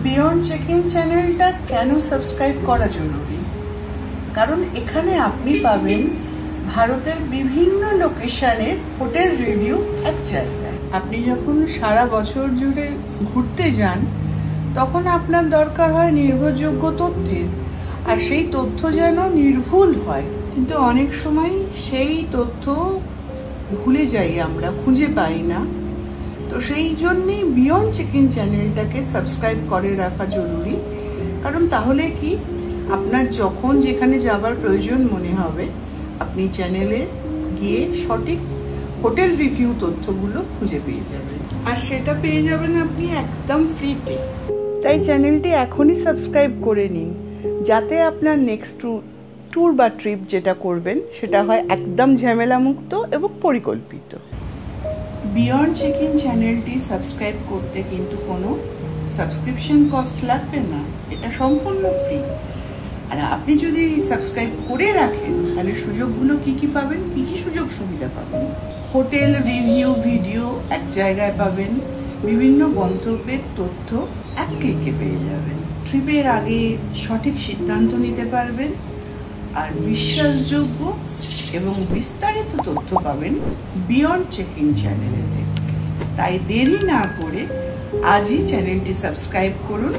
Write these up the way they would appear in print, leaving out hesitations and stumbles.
Beyond checking চ্যানেলটা কেন subscribe করা জরুরি? কারণ এখানে আপনি পাবেন ভারতের বিভিন্ন লোকেশনের হোটেল রিভিউ এক জায়গায়। আপনি যখন সারা বছর জুড়ে ঘুরতে যান তখন আপনার দরকার হয় নির্ভরযোগ্য তথ্যের, আর সেই তথ্য যেন নির্ভুল হয়। কিন্তু অনেক সময় সেই তথ্য ভুলে যাই, আমরা খুঁজে পাই না। তো সেই জন্যেই বিয়ন্ড চেকিং চ্যানেলটাকে সাবস্ক্রাইব করে রাখা জরুরি। কারণ তাহলে কি, আপনার যখন যেখানে যাবার প্রয়োজন মনে হবে আপনি চ্যানেলে গিয়ে সঠিক হোটেল রিভিউ তথ্যগুলো খুঁজে পেয়ে যাবেন, আর সেটা পেয়ে যাবেন আপনি একদম ফ্রিতে। তাই চ্যানেলটি এখনই সাবস্ক্রাইব করে নিন, যাতে আপনার নেক্সট ট্যুর বা ট্রিপ যেটা করবেন সেটা হয় একদম ঝামেলামুক্ত এবং পরিকল্পিত। বিয়ন্ড চেকিং চ্যানেলটি সাবস্ক্রাইব করতে কিন্তু কোনো সাবস্ক্রিপশন কস্ট লাগবে না, এটা সম্পূর্ণ ফ্রি। আর আপনি যদি সাবস্ক্রাইব করে রাখেন তাহলে সুযোগগুলো কি কি পাবেন, কি কি সুযোগ সুবিধা পাবেন? হোটেল রিভিউ ভিডিও এক জায়গায় পাবেন, বিভিন্ন গন্তব্যের তথ্য এক ক্লিকে পেয়ে যাবেন, ট্রিপের আগে সঠিক সিদ্ধান্ত নিতে পারবেন, আর বিশ্বাসযোগ্য এবং বিস্তারিত তথ্য পাবেন বিয়ন্ড চেকিং চ্যানেলেতে। তাই দেরি না করে আজই চ্যানেলটি সাবস্ক্রাইব করুন।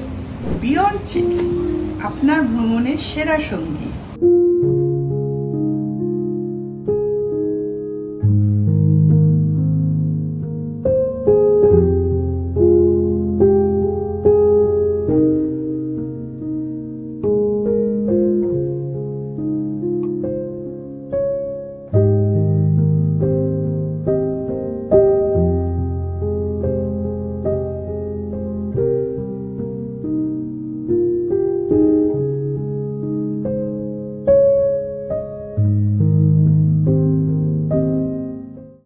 বিয়ন্ড চেকিং, আপনার ভ্রমণের সেরা সঙ্গী।